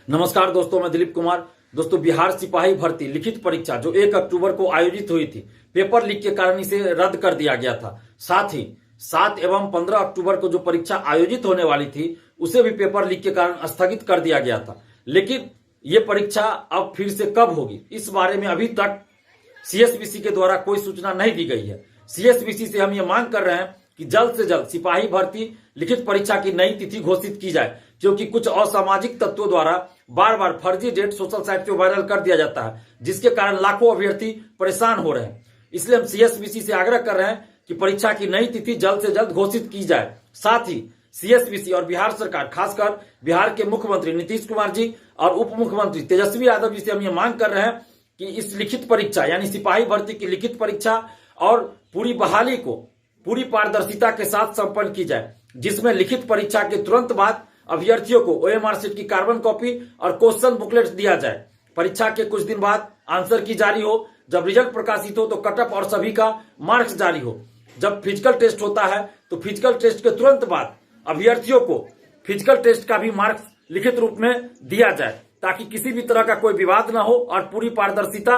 नमस्कार दोस्तों, मैं दिलीप कुमार। दोस्तों, बिहार सिपाही भर्ती लिखित परीक्षा जो 1 अक्टूबर को आयोजित हुई थी, पेपर लीक के कारण इसे रद्द कर दिया गया था। साथ ही 7 एवं 15 अक्टूबर को जो परीक्षा आयोजित होने वाली थी उसे भी पेपर लीक के कारण स्थगित कर दिया गया था। लेकिन ये परीक्षा अब फिर से कब होगी, इस बारे में अभी तक सीएसबीसी के द्वारा कोई सूचना नहीं दी गई है। सीएसबीसी से हम ये मांग कर रहे हैं कि जल्द से जल्द सिपाही भर्ती लिखित परीक्षा की नई तिथि घोषित की जाए, क्योंकि कुछ असामाजिक तत्वों द्वारा बार बार फर्जी डेट सोशल साइट पे वायरल कर दिया जाता है, जिसके कारण लाखों अभ्यर्थी परेशान हो रहे हैं। इसलिए हम सीएसबीसी से आग्रह कर रहे हैं कि परीक्षा की नई तिथि जल्द से जल्द घोषित की जाए। साथ ही सीएसबीसी और बिहार सरकार, खासकर बिहार के मुख्यमंत्री नीतीश कुमार जी और उप मुख्यमंत्री तेजस्वी यादव जी से हम ये मांग कर रहे हैं कि इस लिखित परीक्षा यानी सिपाही भर्ती की लिखित परीक्षा और पूरी बहाली को पूरी पारदर्शिता के साथ संपन्न की जाए, जिसमें लिखित परीक्षा के तुरंत बाद अभ्यर्थियों को ओएमआर शीट की कार्बन कॉपी और क्वेश्चन बुकलेट दिया जाए। परीक्षा के कुछ दिन बाद आंसर की जारी हो, जब रिजल्ट प्रकाशित हो तो कटअप और सभी का मार्क्स जारी हो। जब फिजिकल टेस्ट होता है तो फिजिकल टेस्ट के तुरंत बाद अभ्यर्थियों को फिजिकल टेस्ट का भी मार्क्स लिखित रूप में दिया जाए, ताकि किसी भी तरह का कोई विवाद ना हो और पूरी पारदर्शिता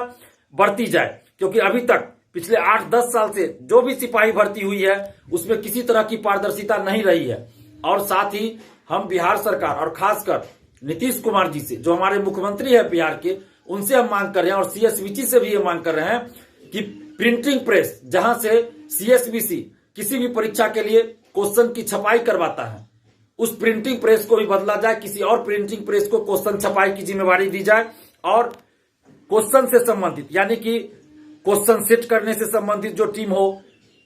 बरती जाए। क्योंकि अभी तक पिछले 8-10 साल से जो भी सिपाही भर्ती हुई है उसमें किसी तरह की पारदर्शिता नहीं रही है। और साथ ही हम बिहार सरकार और खासकर नीतीश कुमार जी से, जो हमारे मुख्यमंत्री है बिहार के, उनसे हम मांग कर रहे हैं और सीएसबीसी से भी ये मांग कर रहे हैं कि प्रिंटिंग प्रेस जहां से सीएसबीसी किसी भी परीक्षा के लिए क्वेश्चन की छपाई करवाता है, उस प्रिंटिंग प्रेस को भी बदला जाए, किसी और प्रिंटिंग प्रेस को क्वेश्चन छपाई की जिम्मेवारी दी जाए और क्वेश्चन से संबंधित यानी कि क्वेश्चन सेट करने से संबंधित जो टीम हो,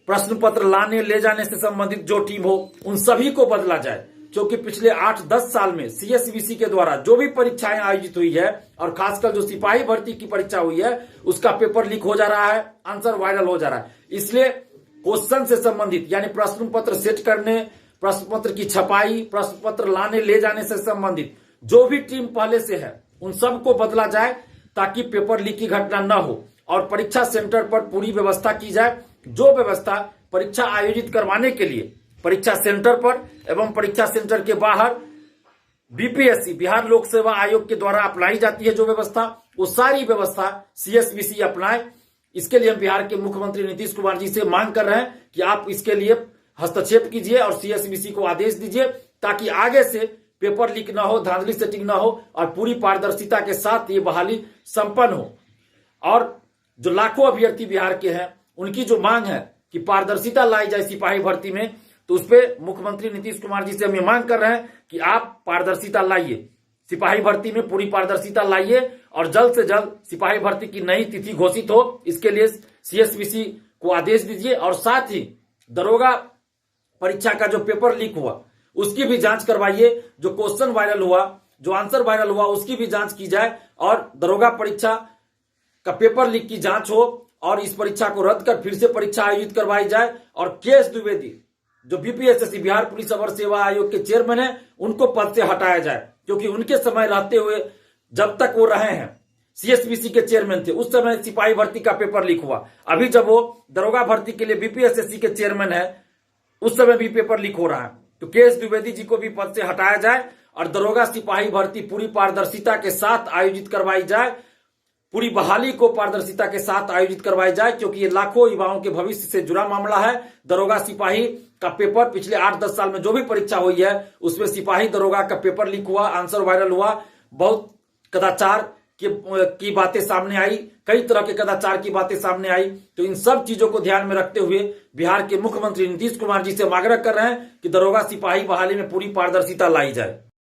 प्रश्न पत्र लाने ले जाने से संबंधित जो टीम हो, उन सभी को बदला जाए। क्योंकि पिछले 8-10 साल में सीएसबीसी के द्वारा जो भी परीक्षाएं आयोजित हुई है और खासकर जो सिपाही भर्ती की परीक्षा हुई है उसका पेपर लीक हो जा रहा है, आंसर वायरल हो जा रहा है। इसलिए क्वेश्चन से संबंधित यानी प्रश्न पत्र सेट करने, प्रश्न पत्र की छपाई, प्रश्न पत्र लाने ले जाने से संबंधित जो भी टीम पहले से है उन सबको बदला जाए, ताकि पेपर लीक की घटना न हो और परीक्षा सेंटर पर पूरी व्यवस्था की जाए। जो व्यवस्था परीक्षा आयोजित करवाने के लिए परीक्षा सेंटर पर एवं परीक्षा सेंटर के बाहर बीपीएससी बिहार लोक सेवा आयोग के द्वारा अपनाई जाती है, जो व्यवस्था, वो सारी व्यवस्था सीएसबीसी अपनाए। इसके लिए हम बिहार के मुख्यमंत्री नीतीश कुमार जी से मांग कर रहे हैं कि आप इसके लिए हस्तक्षेप कीजिए और सीएसबीसी को आदेश दीजिए, ताकि आगे से पेपर लीक ना हो, धांधली सेटिंग ना हो और पूरी पारदर्शिता के साथ ये बहाली संपन्न हो। और जो लाखों अभ्यर्थी बिहार के हैं उनकी जो मांग है कि पारदर्शिता लाई जाए सिपाही भर्ती में, तो उस पर मुख्यमंत्री नीतीश कुमार जी से हम ये मांग कर रहे हैं कि आप पारदर्शिता लाइए, सिपाही भर्ती में पूरी पारदर्शिता लाइए और जल्द से जल्द सिपाही भर्ती की नई तिथि घोषित हो। इसके लिए सीएसबीसी को आदेश दीजिए और साथ ही दरोगा परीक्षा का जो पेपर लीक हुआ उसकी भी जांच करवाइए। जो क्वेश्चन वायरल हुआ, जो आंसर वायरल हुआ, उसकी भी जांच की जाए और दरोगा परीक्षा का पेपर लीक की जांच हो और इस परीक्षा को रद्द कर फिर से परीक्षा आयोजित करवाई जाए। और केएस द्विवेदी जो बीपीएससी बिहार पुलिस अवर सेवा आयोग के चेयरमैन है, उनको पद से हटाया जाए, क्योंकि उनके समय रहते हुए जब तक वो रहे हैं सीएसबीसी के चेयरमैन थे, उस समय सिपाही भर्ती का पेपर लीक हुआ। अभी जब वो दरोगा भर्ती के लिए बीपीएससी के चेयरमैन है, उस समय भी पेपर लीक हो रहा है। तो केएस द्विवेदी जी को भी पद से हटाया जाए और दरोगा सिपाही भर्ती पूरी पारदर्शिता के साथ आयोजित करवाई जाए, पूरी बहाली को पारदर्शिता के साथ आयोजित करवाई जाए, क्योंकि ये लाखों युवाओं के भविष्य से जुड़ा मामला है। दरोगा सिपाही का पेपर पिछले 8-10 साल में जो भी परीक्षा हुई है उसमें सिपाही दरोगा का पेपर लीक हुआ, आंसर वायरल हुआ, बहुत कदाचार की बातें सामने आई, कई तरह के कदाचार की बातें सामने आई। तो इन सब चीजों को ध्यान में रखते हुए बिहार के मुख्यमंत्री नीतीश कुमार जी से हम आग्रह कर रहे हैं कि दरोगा सिपाही बहाली में पूरी पारदर्शिता लाई जाए।